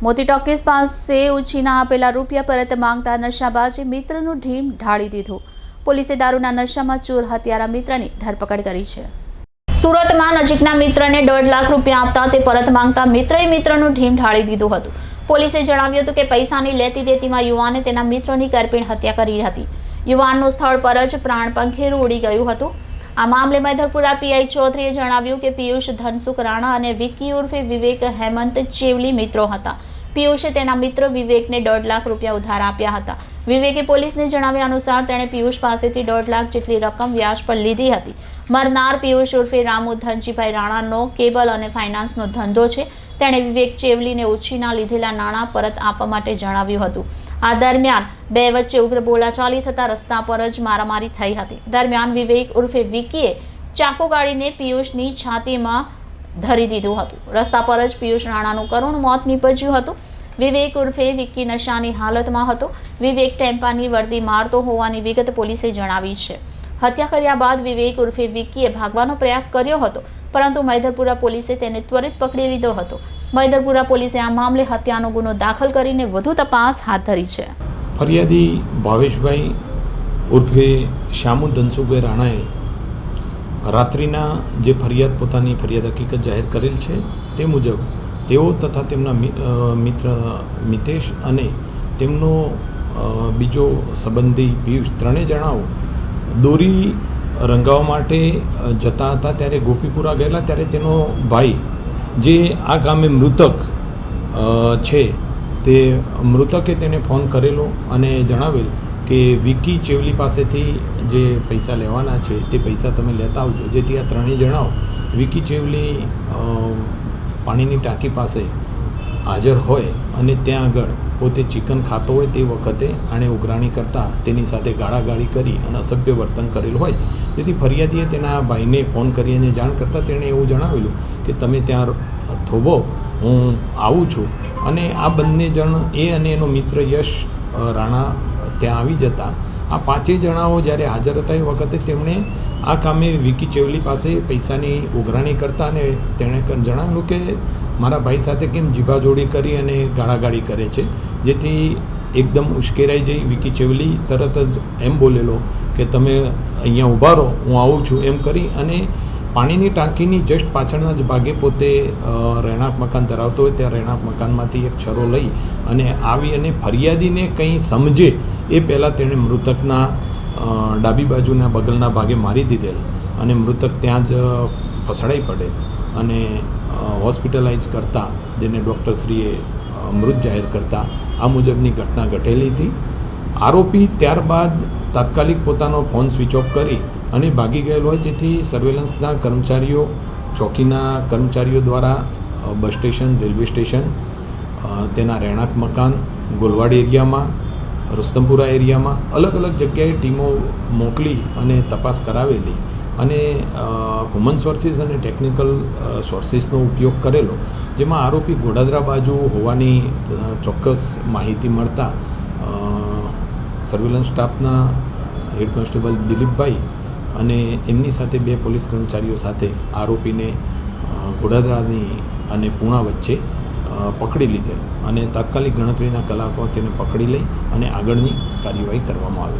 મોતી ટોકીઝ પાસે ઉછીના આપેલા રૂપિયા પરત માંગતા નશાબાજે મિત્રનું ઢીમ ઢાળી દીધું. પોલીસે દારૂના નશામાં ચોર હત્યારા મિત્રની ધરપકડ કરી છે. સુરતમાં નજીકના મિત્રને 1.5 લાખ રૂપિયા આપતા તે પરત માંગતા મિત્રએ મિત્રનું ઢીમ ઢાળી દીધું હતું. પોલીસે જણાવ્યું હતું કે પૈસાની લેતી દેતીમાં યુવાને તેના મિત્રની કરપીણ હત્યા કરી હતી. યુવાનનું સ્થળ પર જ પ્રાણ પંખેરું ઉડી ગયું હતું. આ મામલે મૈધરપુરા પીઆઈ ચૌધરીએ જણાવ્યું કે પિયુષ ધનસુખ રાણા અને વિક્કી ઉર્ફે વિવેક હેમંત ચેવલી મિત્રો હતા. પિયુષે તેના મિત્ર વિવેકને 1.5 લાખ રૂપિયા ઉધાર આપ્યા હતા. વિવેકે પોલીસને જણાવ્યા અનુસાર તેણે પિયુષ પાસેથી 1.5 લાખ જેટલી રકમ વ્યાજ પર લીધી હતી. મરનાર પિયુષ ઉર્ફે રામુ ધનજીભાઈ રાણાનો કેબલ અને ફાઇનાન્સનો ધંધો છે. તેણે વિવેક ચેવલીને ઉછીના લીધેલા નાણાં પરત આપવા માટે જણાવ્યું હતું. આ દરમિયાન બે વચ્ચે ઉગ્ર બોલાચાલી થતા રસ્તા પર જ મારામારી થઈ હતી. દરમિયાન વિવેક ઉર્ફે વિક્કીએ ચાકુ ગાળીને પિયુષની છાતીમાં ધરી દીધું હતું. રસ્તા પર જ પિયુષ રાણાનું કરુણ મોત નીપજ્યું હતું. વિવેક ઉર્ફે વિક્કી નશાની હાલતમાં હતો. વિવેક ટેમ્પાની વર્દી મારતો હોવાની વિગત પોલીસે જણાવી છે. હત્યા કર્યા બાદ વિવેક ઉર્ફે વિક્કીએ ભાગવાનો પ્રયાસ કર્યો હતો, પરંતુ મૈધરપુરા પોલીસે તેને ત્વરિત પકડી લીધો હતો. મૈધરપુરા પોલીસે આ મામલે હત્યાનો ગુનો દાખલ કરીને વધુ તપાસ હાથ ધરી છે. ફરિયાદી ભાવેશભાઈ ઉર્ફે શ્યામુ ધનસુખભાઈ રાણાએ રાત્રિના જે ફરિયાદ પોતાની ફરિયાદ હકીકત જાહેર કરેલ છે તે મુજબ તેઓ તથા તેમના મિત્ર મિતેશ અને તેમનો બીજો સંબંધી પિયુષ ત્રણેય જણાઓ દોરી રંગાવવા માટે જતા હતા. ત્યારે ગોપીપુરા ગયેલા ત્યારે તેનો ભાઈ જે આ ગામે મૃતક છે તે મૃતકે તેને ફોન કરેલો અને જણાવેલ કે વિક્કી ચેવલી પાસેથી જે પૈસા લેવાના છે તે પૈસા તમે લેતા આવજો. જેથી આ ત્રણેય જણાઓ વિક્કી ચેવલી પાણીની ટાંકી પાસે હાજર હોય અને ત્યાં આગળ પોતે ચિકન ખાતો હોય તે વખતે આણે ઉઘરાણી કરતાં તેની સાથે ગાળાગાળી કરી અને અસભ્ય વર્તન કરેલું હોય. જેથી ફરિયાદીએ તેના ભાઈને ફોન કરી અને જાણ કરતાં તેણે એવું જણાવેલું કે તમે ત્યાં થોભો, હું આવું છું. અને આ બંને જણ એ અને એનો મિત્ર યશ રાણા ત્યાં આવી જતા આ પાંચેય જણાઓ જ્યારે હાજર હતા એ વખતે તેમણે આ કામે વિક્કી ચેવલી પાસે પૈસાની ઉઘરાણી કરતા અને તેણે જણાવેલું કે મારા ભાઈ સાથે કેમ જીભાજોડી કરી અને ગાળાગાળી કરે છે. જેથી એકદમ ઉશ્કેરાઈ જઈ વિક્કી ચેવલી તરત જ એમ બોલેલો કે તમે અહીંયા ઊભા રહો, હું આવું છું એમ કરી અને પાણીની ટાંકીની જસ્ટ પાછળના જ ભાગે પોતે રહેણાંક મકાન ધરાવતો હોય ત્યાં રહેણાંક મકાનમાંથી એક છરો લઈ અને આવી અને ફરિયાદીને કંઈ સમજે એ પહેલાં તેણે મૃતકના ડાબી બાજુના બગલના ભાગે મારી દીધેલ અને મૃતક ત્યાં જ ફસડાઈ પડે અને હોસ્પિટલાઇઝ કરતાં જેને ડૉક્ટરશ્રીએ મૃત જાહેર કરતાં આ મુજબની ઘટના ઘટેલી હતી. આરોપી ત્યારબાદ તાત્કાલિક પોતાનો ફોન સ્વિચ ઓફ કરી અને ભાગી ગયેલો હોય. જેથી સર્વેલન્સના કર્મચારીઓ, ચોકીના કર્મચારીઓ દ્વારા બસ સ્ટેશન, રેલવે સ્ટેશન, તેના રહેણાંક મકાન, ગોલવાડ એરિયામાં, રુસ્તમપુરા એરિયામાં અલગ અલગ જગ્યાએ ટીમો મોકલી અને તપાસ કરાવેલી અને હ્યુમન સોર્સિસ અને ટેકનિકલ સોર્સિસનો ઉપયોગ કરેલો. જેમાં આરોપી ગોડાદરા બાજુ હોવાની ચોક્કસ માહિતી મળતા સર્વેલન્સ સ્ટાફના હેડ કોન્સ્ટેબલ દિલીપભાઈ અને એમની સાથે બે પોલીસ કર્મચારીઓ સાથે આરોપીને ગોડાદરાની અને પૂણા વચ્ચે પકડી લીધેલ અને તાત્કાલિક ગણતરીના કલાકો તેને પકડી લઈ અને આગળની કાર્યવાહી કરવામાં આવી.